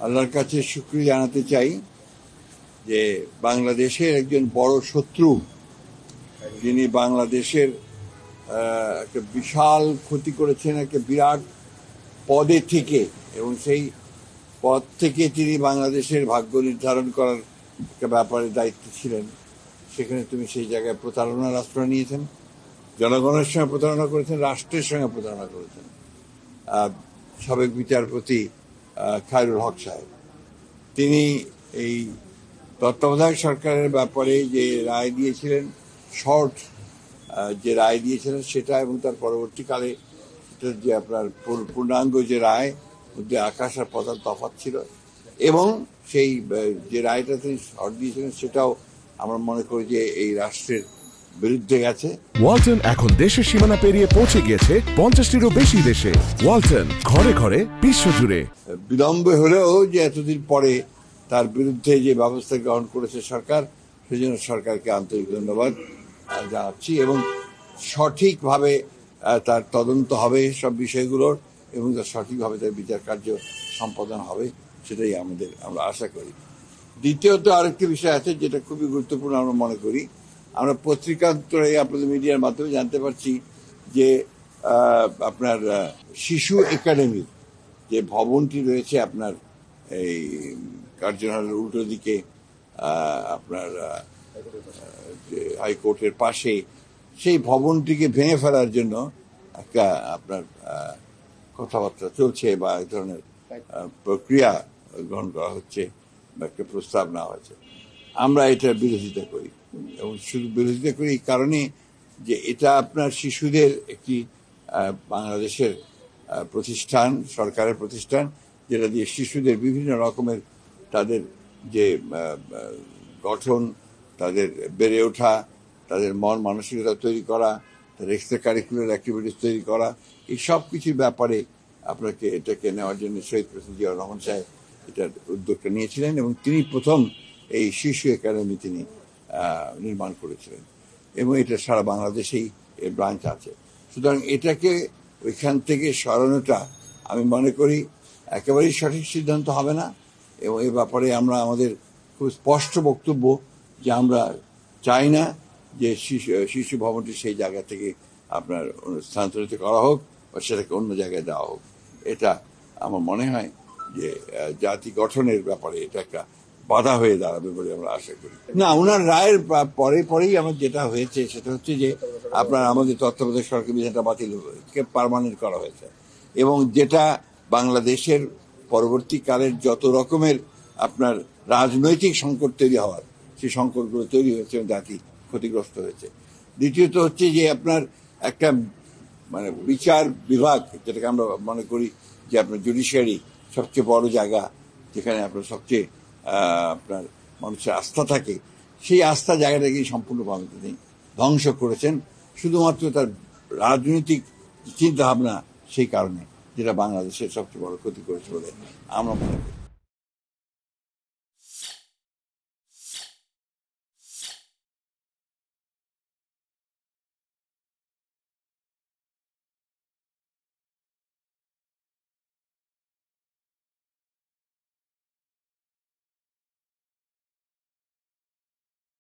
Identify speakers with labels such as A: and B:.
A: আল্লাহর কাছে শুকরিয়া জানাতে চাই যে বাংলাদেশের একজন বড় শত্রু, যিনি বাংলাদেশের একটা বিশাল ক্ষতি করেছেন একটা বিরাট পদে থেকে, এবং সেই পদ থেকে তিনি বাংলাদেশের ভাগ্য নির্ধারণ করার একটা ব্যাপারে দায়িত্ব ছিলেন। সেখানে তুমি সেই জায়গায় প্রতারণার আশ্রয় নিয়েছেন, জনগণের সঙ্গে প্রতারণা করেছেন, রাষ্ট্রের সঙ্গে প্রতারণা করেছেন। সাবেক বিচারপতি খায়রুল হক সাহেব, তিনি এই তত্ত্বাবধায়ক সরকারের ব্যাপারে যে রায় দিয়েছিলেন, শর্ট যে রায় দিয়েছিলেন সেটা, এবং তার পরবর্তীকালে যে আপনার পূর্ণাঙ্গ যে রায় মধ্যে আকাশ আর পাতাল তফাৎ ছিল, এবং সেই যে রায়টা তিনি শর্ট দিয়েছিলেন সেটাও আমরা মনে করি যে এই রাষ্ট্রের বিরুদ্ধে গেছে।
B: ওয়ালটন এখন দেশের সীমানা পেরিয়ে পৌঁছে গিয়েছে 50টিরও বেশি দেশে। ওয়ালটন, ঘরে ঘরে বিশ্বজুড়ে।
A: বিলম্বে হলেও যে এতদিন পরে তার বিরুদ্ধে যে ব্যবস্থা গ্রহণ করেছে সরকার, সেজন্য সরকারকে আন্তরিক ধন্যবাদ জানাচ্ছি, এবং সঠিকভাবে তার তদন্ত হবে সব বিষয়গুলোর, এবং তার সঠিকভাবে তার বিচার কার্য সম্পাদন হবে, সেটাই আমরা আশা করি। দ্বিতীয়ত আরেকটি বিষয় আছে যেটা খুবই গুরুত্বপূর্ণ আমরা মনে করি। আমরা পত্রিকান্তরে আপনাদের মিডিয়ার মাধ্যমে জানতে পারছি যে আপনার শিশু একাডেমি যে ভবনটি রয়েছে আপনার এই কার্যালয়ের উল্টো দিকে, আপনার হাইকোর্টের পাশে, সেই ভবনটিকে ভেঙে ফেলার জন্য একটা আপনার কথাবার্তা চলছে, বা এক ধরনের প্রক্রিয়া গ্রহণ করা হচ্ছে, বা একটা প্রস্তাব নেওয়া হয়েছে। আমরা এটা বিরোধিতা করি, এবং শুধু বিরোধিতা করি এই কারণে যে এটা আপনার শিশুদের একটি বাংলাদেশের প্রতিষ্ঠান, সরকারের প্রতিষ্ঠান, যেটা দিয়ে শিশুদের বিভিন্ন রকমের তাদের যে গঠন, তাদের বেড়ে ওঠা, তাদের মন মানসিকতা তৈরি করা, তাদের এক্সট্রা কারিকুলার অ্যাক্টিভিটিস তৈরি করা, এই সব কিছুর ব্যাপারে আপনাকে এটাকে নেওয়ার জন্য শহীদ প্রেসিডেন্ট জিয়াউর রহমান সাহেব এটার উদ্যোগটা নিয়েছিলেন, এবং তিনি প্রথম এই শিশু একাডেমি তিনি নির্মাণ করেছিলেন, এবং এটা সারা বাংলাদেশেই এর ব্রাঞ্চ আছে। সুতরাং এটাকে ওইখান থেকে সরানোটা আমি মনে করি একেবারেই সঠিক সিদ্ধান্ত হবে না, এবং এ ব্যাপারে আমরা আমাদের খুব স্পষ্ট বক্তব্য যে আমরা চাই না যে শিশু ভবনটি সেই জায়গা থেকে আপনার স্থানান্তরিত করা হোক, বা সেটাকে অন্য জায়গায় দেওয়া হোক। এটা আমার মনে হয় যে জাতি গঠনের ব্যাপারে এটা একটা বাধা হয়ে দাঁড়াবে বলে আমরা আশা করি। না, ওনার রায়ের পরেই আমার যেটা হয়েছে সেটা হচ্ছে যে আপনার আমাদের তত্ত্বাবধায়ক সরকার বিধানটা বাতিল পার্মানেন্ট করা হয়েছে, এবং যেটা বাংলাদেশের পরবর্তীকালের যত রকমের আপনার রাজনৈতিক সংকট তৈরি হওয়ার, সেই সংকটগুলো তৈরি হয়েছে এবং জাতি ক্ষতিগ্রস্ত হয়েছে। দ্বিতীয়ত হচ্ছে যে আপনার একটা মানে বিচার বিভাগ, যেটাকে আমরা মনে করি যে আপনার জুডিশিয়ারি সবচেয়ে বড় জায়গা, যেখানে আপনার সবচেয়ে আপনার মানুষের আস্থা থাকে, সেই আস্থা জায়গাটাকে সম্পূর্ণভাবে তিনি ধ্বংস করেছেন, শুধুমাত্র তার রাজনৈতিক চিন্তা ভাবনা সেই কারণে, যেটা বাংলাদেশের সবচেয়ে বড় ক্ষতি করেছে বলে আমরা মনে করি।